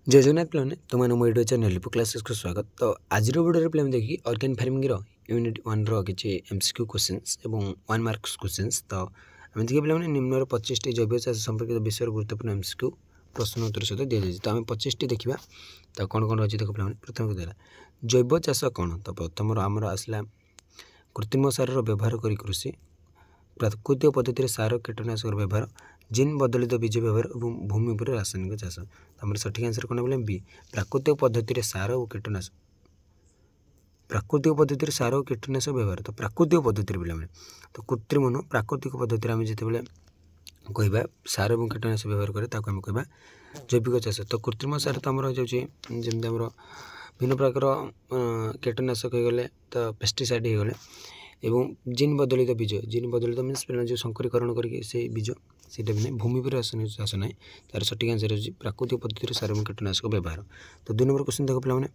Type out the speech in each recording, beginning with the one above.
जय जगन्नाथ पे तुम मो यूट्यूब चैनल लिपो क्लासेस को स्वागत। तो आज वीडियो पे देखिए ऑर्गेनिक फार्मिंग यूनिट 1 किसी एमसीक्यू क्वेश्चंस और 1 मार्क्स क्वेश्चंस। तो आम देखिए पे निम्न 25 जैव चाष संपर्कित विषय गुरुत्वपूर्ण एमसीक्यू प्रश्न उत्तर सहित दि जाए। तो आम 25 देखा तो कौन कौन अच्छी देखो पे प्रथम कहला जैव चाष कौन। तो प्रथम आमर आसला कृत्रिम सार व्यवहार कर कृषि, प्राकृतिक पद्धति सार कीटनाशक व्यवहार, जीन बदलित बीज व्यवहार और भूमि पर रासायनिक चाष। आम सठिक आंसर कौन बोले बी प्राकृतिक पद्धति सार और कीटनाशक, प्राकृतिक पद्धति सार और कीटनाशक व्यवहार। तो प्राकृतिक पद्धति पे तो कृत्रिम न प्राकृतिक पद्धति आम जिते कहवा सार और कीटनाशक व्यवहार करें आम कहवा जैविक चाष। तो कृत्रिम सार तो आम जमी भिन्न प्रकार कीटनाशक हो गले तो पेस्टिसाइड हो गले एवं जीन बदलित बीज, जीन बदलित मीन्स जो संकरीकरण करके से बीज से भूमि पर रासायनिक चाष ना तार सठिक आंसर हो प्राकृतिक पद्धति सार और कीटनाशक व्यवहार। तो 2 नंबर क्वेश्चन देखो पे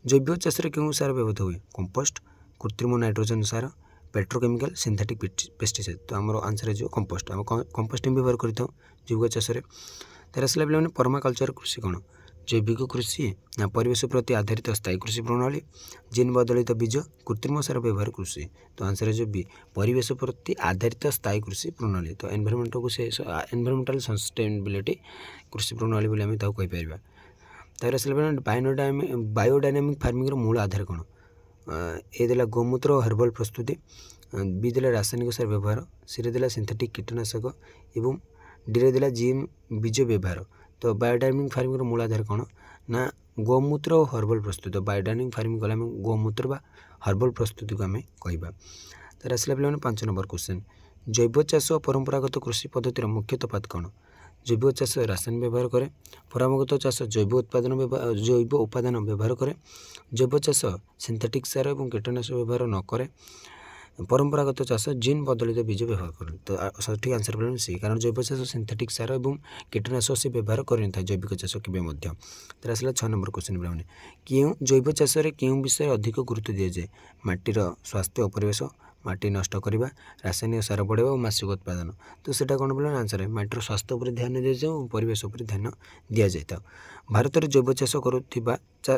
जैव चाष क्यों सार व्यवहार हुए कंपोस्ट, कृत्रिम नाइट्रोजन सार, पेट्रोकेमिकल, सिंथेटिक पेस्टिसाइड। तो आम आंसर हो कंपोस्ट। आम कंपोस्ट व्यवहार करता जैविक चाष। तार आसला पे परमाकल्चर कृषि कौन जैविक कृषि ना परिवेश प्रति आधारित स्थायी कृषि प्रणाली, जीन बदलित बीज, कृत्रिम सार व्यवहार कृषि। तो आंसर है बी परिवेश प्रति आधारित स्थायी कृषि प्रणाली। तो एनवायरमेंट को से एनवायरमेंटल सस्टेनेबिलिटी कृषि प्रणाली बोली आम कहीपर। तार आसला बायोडायनामिक फार्मिंग मूल आधार कौन ए देला गोमूत्र और हर्बल प्रस्तुति, बी देला रासायनिक सार व्यवहार, सी देला सिंथेटिक कीटनाशक एवं डी देला जीन बीज व्यवहार। तो बायोडायनामिक फार्मिंग मूल आधार कौन ना गोमूत्र और हर्बल प्रस्तुति। तो बायोडायनामिक फार्मिंग कले गोमूत्र बा हर्बल प्रस्तुति को आम कहवा। तार आसला पे 5 नंबर क्वेश्चन जैव चाष और परंपरागत कृषि पद्धतिर मुख्य तफात कौन। जैव चाष रासायनिक व्यवहार करे, परंपरागत चाष जैव उपादान व्यवहार करे, जैव चाष सिंथेटिक सार और कीटनाशक व्यवहार न करे, परंपरागत चाष जीन बदलित बीज व्यवहार करें। तो सठिक आंसर पे सी कारण जैव चाष सिंथेटिक सार और कीटनाशक से व्यवहार करन था जैविक चाष केवे। तर आसला 6 नंबर क्वेश्चन पे क्यों जैव चाष क्यों विषय अधिक गुरुत्व दि जाए माटीर स्वास्थ्य और परिवेश, माटी नष्ट करवा, रासायनिक सार बढ़ावा और मासिक उत्पादन। तो सेटा कौन बोले आंसर है माटीर स्वास्थ्य पर ध्यान दि जाए और परिवेश पर ध्यान दि जाए। भारत में जैव चाष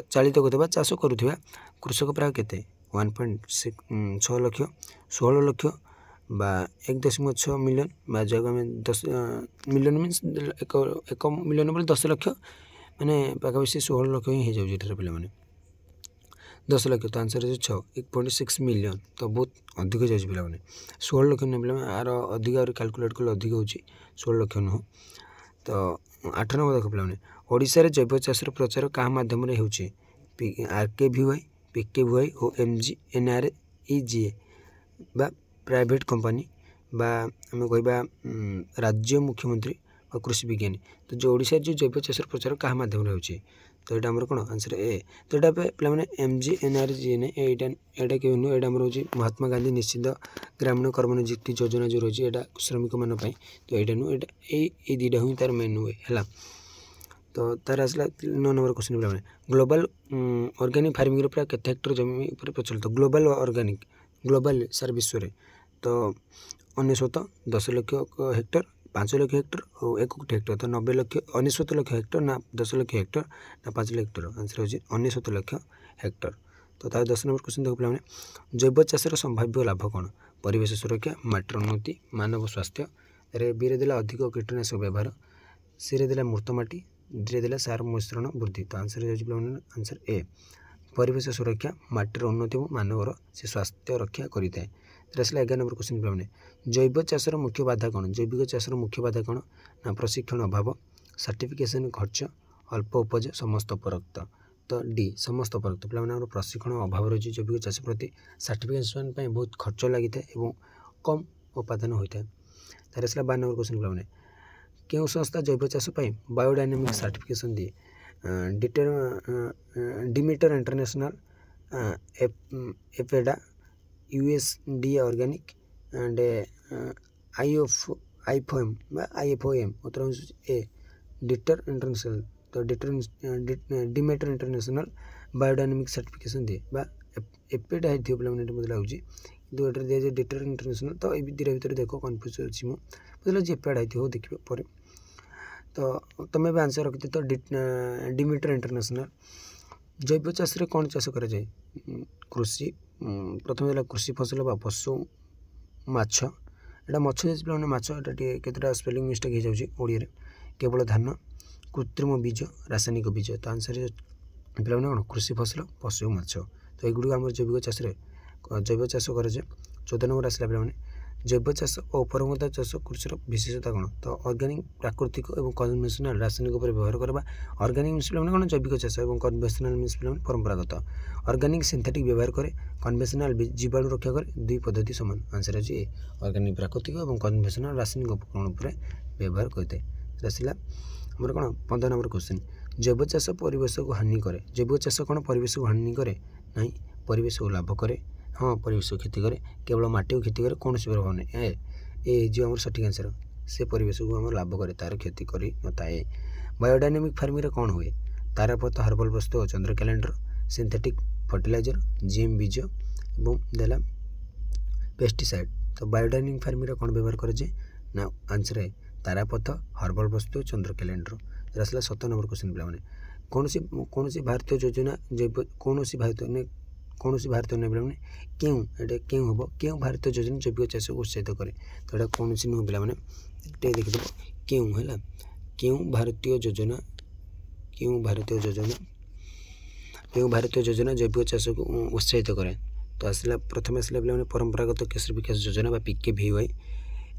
चालित होता चाष करुवा कृषक प्राय केते 1.6 लाख, 16 लाख बा 1.6 मिलियन बा जगह में 10 मिलियन मीन्स 1 मिलियन बोले 10 लाख मैंने पाखापाखि 16 लाख ही हो जाए पे 10 लाख। तो आंसर है 6 1.6 मिलियन। तो बहुत अधिक जाए पे 16 लाख ना पे आर अधिक कैलकुलेट कले अधिक हो 16 लाख नुह। तो 8 नंबर देख पे ओडिशा रे जैव चाष प्रचार क्या मध्यम RKVY, PKVY और MGNREGA बा प्राइवेट कंपनी बा आम कहवा राज्य मुख्यमंत्री और कृषि विज्ञानी। तो जो ओडिशा जो जैव चाष प्रचार क्या मध्यम हो तो यहाँ आमर कौन आंसर ए। तो यहाँ पे मैंने MGNREGA यहाँ क्यों नुह यहाँ हूँ महात्मा गांधी निश्चित ग्रामीण कर्मनियुक्ति योजना जो रही है श्रमिक मान। तो यहाँ नुह ये दुटा ही तार मेन हुए है। तो तार आसला 9 नंबर क्वेश्चन पे ग्लोबल ऑर्गेनिक फार्मिंग प्राय केते हेक्टर जमी पर प्रचलित ग्लोबल ऑर्गेनिक ग्लोबल सार विश्व में। तो 19 10 लाख हेक्टर, 5 लाख हेक्टर और 1 कोटी हेक्टर। तो 90 लाख 19 लाख हेक्टर ना 10 लाख हेक्टर ना 5 लाख हेक्टर। आंसर हो 19 लाख हेक्टर। तो तार 10 नंबर क्वेश्चन देखो पे जैव चाषर संभाव्य लाभ कौन परिवेश सुरक्षा, माटीर उन्नति, मानव स्वास्थ्य। बी देला अधिक कीटनाशक व्यवहार, सी देला मृत माटी, डी देला सार मिश्रण वृद्धि। तो आंसर हो आंसर ए परिवेश सुरक्षा, माटीर उन्नति और मानवर से स्वास्थ्य रक्षा करें। तो आसला 11 नंबर क्वेश्चन पे जैव चाषर मुख्य बाधा कौन जैविक चाषर मुख्य बाधा कौन ना प्रशिक्षण अभाव, सर्टिफिकेशन खर्च, अल्प उपज, समस्त उपरोक्त। तो डी समस्त उपरोक्त पे प्रशिक्षण अभाव रही जैविक चाष प्रति सर्टिफिकेशन बहुत खर्च लगी था और कम उत्पादन होता है। तार आसला 12 नंबर क्वेश्चन पे क्यों संस्था जैव चाष बायोडायनामिक सर्टिफिकेशन दिए Demeter international, APEDA, USDA organic and IFOM। Uttar A deter international. तो डिमेटर इंटरनेशनल बायोडायनामिक सर्टिफिकेशन दिए एपेडा है मतलब लगे कि दिया जाए डिटर इंटरनेशनल। तो ये भितर देखो कन्फ्यूज अच्छी मुझे एपेडा हो देखिए पर। तो तुम्हें भी आंसर रखी तो डिमिटर इंटरनेशनल। जैव चाष कौन चाष कर कृषि प्रथम है कृषि फसल बा पशु माछ एटा मछ पे माछ एटा केतटा स्पेलिंग मिस्टेक हो जाए ओडिया केवल धान कृत्रिम बीज रासायनिक बीज तो आंसर पे कौन कृषि फसल पशु माछ तो युग आम जैविक चाष जैव चाष कर 14 नंबर आसला पे जैव चाष और परंपरागत चाष कृषि विशेषता कौन तो ऑर्गेनिक प्राकृतिक और कन्वेंशनल रासायनिक व्यवहार करवा। ऑर्गेनिक मीन्स पे कौन जैविक चाष और कन्वेंशनल मीन्स पे परंपरागत। ऑर्गेनिक सिंथेटिक व्यवहार करे कन्वेंशनल जीवाणु रक्षा करे दुई पद्धति समान आंसर है ऑर्गेनिक प्राकृतिक और कन्वेंशनल रासायनिक उपकरण पर व्यवहार करते आसला आमर कौन 15 नंबर क्वेश्चन जैव चाष परिवेश को हानि करे। जैव चाष कौन परिवेश को हानि करे ना परिवेश को लाभ करे हाँ परिवेश को क्षति करे केवल माटी को क्षति करे कौन सी प्रभाव नहीं ए जो आम सठिक आंसर से परिवेश को आम लाभ करे तार क्षति करी न थाए। बायोडायनामिक फार्मिंग कौन हुए तारापथ हर्बल वस्तु चंद्र कैलेंडर सिंथेटिक फर्टिलाइजर जीएम बीज और देला पेस्टिसाइड। तो बायोडायनामिक फार्मिंग कौन व्यवहार करे ना आंसर है तारापथ हर्बल वस्तु चंद्र कैलेंडर। आसला 17 नंबर क्वेश्चन पे कौन सी भारतीय योजना जैव कौन भारतीय ने क्यों हम क्यों भारतीय योजना जैविक चाष को उत्साहित करे तो यहाँ कौन सी नुह पे देखिए क्यों है क्यों भारतीय योजना जैविक चाष को उत्साहित करे तो आसला प्रथम आसला पे परंपरागत कृषि विकास योजना PKVY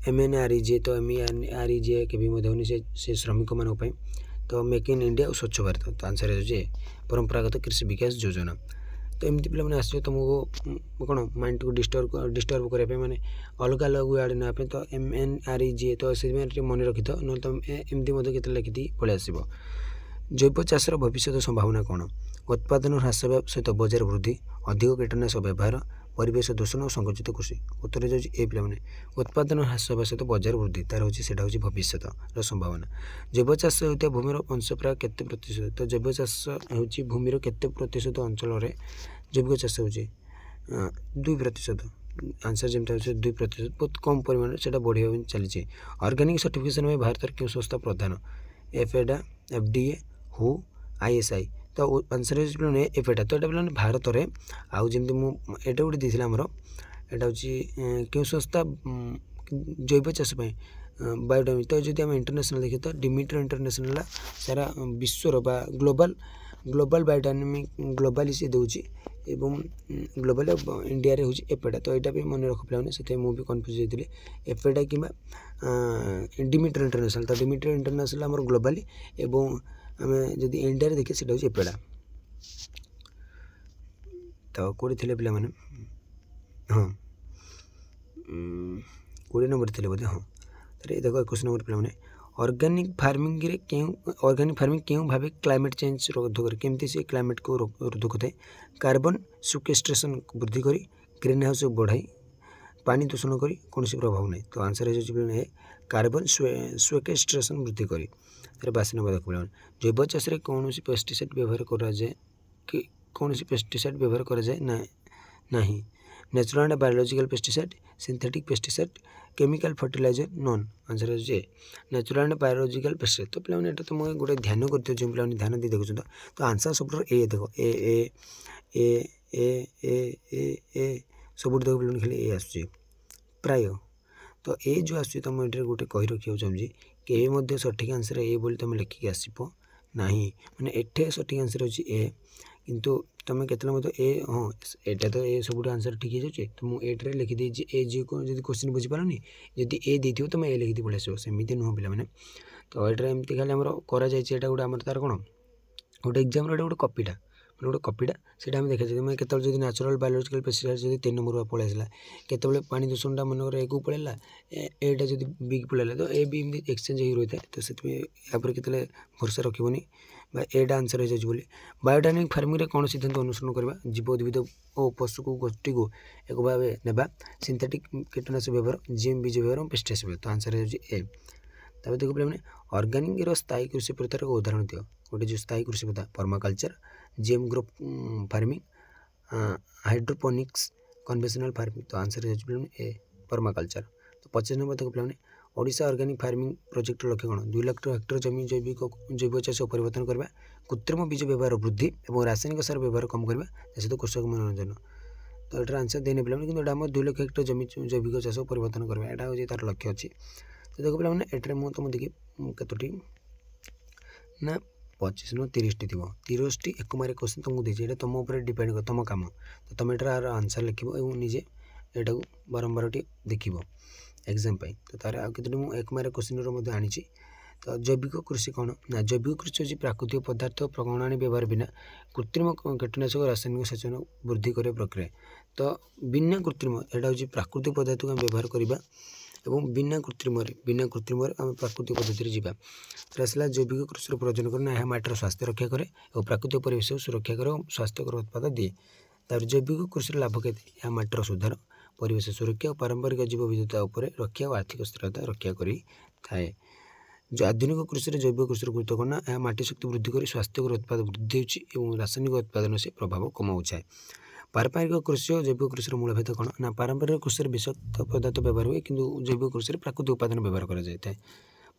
MNREGA तो MNREGA के भी से श्रमिक मान तो मेक इन इंडिया और स्वच्छ भारत तो आंसर है परंपरागत कृषि विकास योजना। तो एमती पे आस तुमको कौन माइंड को डिस्टर्ब करने माने अलग अलग वर्ड ना तो MNREGA तो से मन रखी था ना तुम एमती के लिखी पलि आस। जैव चाषर भविष्य संभावना कौन उत्पादन ह्रास सहित बजार वृद्धि अधिक कीटनाशक व्यवहार परिवेश दूषण और संकुचित कृषि उत्तर जाए पे उत्पादन ह्रास सहित बजार वृद्धि तार हूँ भविष्य संभावना। जैव चाष होता भूमिर अंश प्राय केते प्रतिशत तो जैव चाष हूँ भूमिर केते प्रतिशत अंचल जैविक चाष हूँ 2% आंसर जमीटा हो 2% बहुत कम परिमाण से बढ़िया चली। ऑर्गेनिक सर्टिफिकेशन में भारत क्यों संस्था प्रधान FADA FDA WHO ISI तो आंसर है FADA तो यहाँ पे भारत में आउ जमी मुझे गोटे देती आमर यहाँ हूँ क्यों संस्था जैव चाष बायोडायनामिक तो जब आम इंटरनेशनल देखिए तो डिमिटर इंटरनेशनल सारा विश्वर बा ग्लोबल बायोडायनामिक ग्लोबाली से दूसरी एवं ग्लोबल इंडिया रे हूँ FADA तो यहाँ भी मन रख पे से मुझे कन्फ्यूज होती FADA कि डिमिटर इंटरनेशनल तो डिमिटर इंटरनेशनल आम ग्लोबाली एवं आम जब इंडिया देखिए से हूँ FADA तो कौटे थे पे हाँ 20 नंबर थे बोधे हाँ तो ये देखो 21 नंबर पे ऑर्गेनिक फार्मिंग क्यों भाव क्लाइमेट चेंज रोध करे केमती से क्लाइमेट को रोध करे कार्बन सिक्वेस्ट्रेशन वृद्धि करी ग्रीन हाउस बढ़ाई पानी दूषण करी कौन प्रभाव नहीं तो आंसर है कार्बन सिक्वेस्ट्रेशन वृद्धि करी। 22 नंबर देखो जैव चाष कौन पेस्टिसाइड व्यवहार कराए कि कौन पेस्टिसाइड व्यवहार कराए ना natural and biological pesticide synthetic pesticide chemical fertiliser non answer है नेचुरल एंड बायोलॉजिकल पेस्टिसाइड। तो पे तुम गोटे ध्यान करते जो पे ध्यान दी देखुं तो आंसर सब ए देख ए ए ए ए ए ए ए सब देख पे खाली ए आस प्राय तो ए जो आस तुम ये गोटे कही रखा चाहिए कि ए सठिक आंसर ए बोली तुम लिखिकी आसो ना मैंने एठे सठिक आंसर अच्छी ए किंतु तुम केतले ए हाँ एटा तो ए सब आंसर ठीक हो जाए तो मुझे एट्रे लिखिदी ए जी को जब क्वेश्चन बुझीपारनी जदि ए दी तुम ए लिखी पड़े आसो सेमती नुह पे तो ये एमती खाली आम कराई गोटे आम तार कौन गोटे एग्जाम गोटे कपिटा गोटे कपिटा से देखा जाए केतल जब नेचुरल बायोलॉजिकल पेस्टिसाइड जब 3 नंबर पलि आसला केतले पानी दूषणटा मनकर ए को पलैला एटा जब बी पलैला तो ए भी एक्सचेंज हो रही है तो से केतले भरोसा रखनी एटा आंसर हो बोली। बायोडायनामिक फार्मिंग कौन सिद्धांत अनुसरण करवा जीव उद्भिद और पशु को गोष्ठी को एक भाव नेबा सिंथेटिक कीटनाशक व्यवहार जीएम बीज व्यवहार और पेस्टिसाइड व्यवहार तो आंसर है तब देखो पे ऑर्गेनिक स्थायी कृषि प्रथार को उदाहरण दियो गोटे जो स्थायी कृषि प्रथा permaculture GM grow farming hydroponics conventional farming तो आंसर है ए पर्माकल्चर। तो 25 नंबर देखो पे ओडिशा ऑर्गेनिक फार्मिंग प्रोजेक्ट लक्ष्य कौन 2 लाख हेक्टर जमी जैव चाष परिवर्तन करवा कृत्रिम बीज व्यवहार वृद्धि और रासायनिक सार व्यवहार कम करवा सहित कृषक मनोरंजन। तो ये आंसर देने पे कि 2 लाख हेक्टर जमी जैविक चाष परिवर्तन करवा यहाँ हूँ तार लक्ष्य अच्छी। तो देख पे ये तुम देखिए कतोटी ना 25 न 30 थी 30 एक मार्क क्वेश्चन तुमको देती है तुम उपर डिपेंड कर तुम कम। तो तुम यार आंसर लिख निजे यहाँ बारंबार देख एग्जाम तो तार आते मुझे 1 मार्क क्वेश्चन आनी। तो जैविक कृषि कौन ना जैविक कृषि हूँ प्राकृतिक पदार्थ प्रणाली व्यवहार बिना कृत्रिम कीटनाशक रासायनिक सेचन वृद्धि करे प्रक्रिया। तो बिना कृत्रिम यहाँ हूँ प्राकृतिक पदार्थ को व्यवहार करवा एवं बिना कृत्रिम आम प्राकृतिक पद्धति जावा। तो आसला जैविक कृषि प्रयोजन करना यह माटीर स्वास्थ्य रक्षा करे और प्राकृतिक परिवेश सुरक्षा करे और स्वास्थ्यकर उत्पाद दिए। तार जैविक कृषि लाभ के यह माटीर सुधार परिवेश सुरक्षा और पारंपरिक जीव विविधता उपर रक्षा और आर्थिक स्थिरता रक्षा करें। जो आधुनिक कृषि जैविक कृषि गुरुत्व करना यह माटी शक्ति वृद्धि कर स्वास्थ्यकर उत्पाद वृद्धि और रासायनिक उत्पादन से प्रभाव कमाऊे। पारंपरिक कृषि और जैविक कृषि मूल भेद कौन ना पारंपरिक कृषि विषाक्त पदार्थ व्यवहार हुए कि जैविक कृषि प्राकृतिक उपादान व्यवहार कर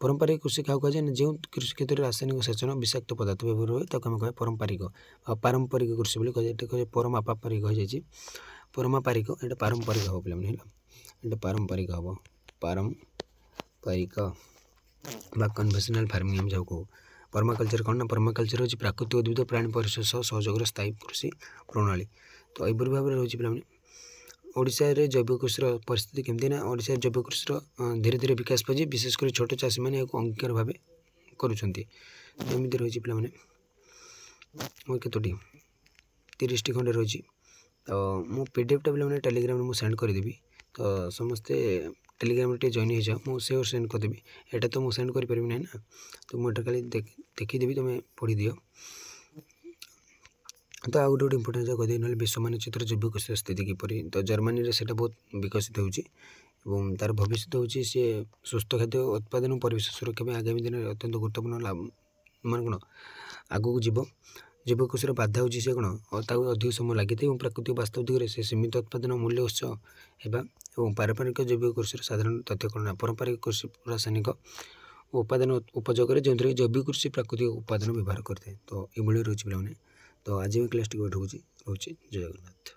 पारंपरिक कृषि क्या कहुए जो कृषि क्षेत्र में रासायनिक सेचन विषाक्त पदार्थ व्यवहार हुए ताको आम कह पारंपरिक और पारंपरिक कृषि कह परमापारिक हो जाए परमापारिक ये पारंपरिक हम पे ये पारंपरिक हम पारंपरिक बा कन्वेंशनल फार्मिंग हम जहाँ कहू। परमाकल्चर कौन ना परमाकल्चर हूँ प्राकृतिक उद्भिद प्राणी परिवेश सहयोग स्थायी कृषि प्रणाली। तो यही भाव में रोचे पे ओडिशा रे जैविक कृषि परिस्थिति केमती ना ओडिशा जैविक कृषि धीरे धीरे विकास पाई विशेषकर छोट चाषी मैंने अंगीकार भाव करुँचमती रही पे कतोटी 30 खंडे रही। तो मो पीडीएफ टा पे टेलीग्राम में सेंड करदेवी। तो समस्ते टेलीग्राम जॉइन हो जाओ मुझे सेंड करदेवी यहाँ तो मुझे सेंड करें ना तो मुझे खाली देखीदेवी तुम्हें पढ़ी दियो। तो आउ गोटे इंपोर्टेंट जगह कहदेवी ना विश्व मानचित्र जैविक कृषि स्थिति किपर। तो जर्मनी से बहुत विकसित होची तार भविष्य हूँ सी सुस्थ खाद्य उत्पादन परिवेश सुरक्षा में आगामी दिन में अत्यंत गुरुत्वपूर्ण लाभ मान कौन आगू जीव जैविक कृषि बाधा हूँ सी कौन अधिक समय लगी था प्राकृतिक वास्तविक से सीमित उत्पादन मूल्य उत्स होगा और पारंपरिक जैविक कृषि साधारण तथ्य कौन पारंपरिक कृषि रासायनिक उपादान उपयोग जो जैविक कृषि प्राकृतिक उपादान व्यवहार करते। तो ये रही पे। तो आज क्लास टी रोचे जय जगन्नाथ।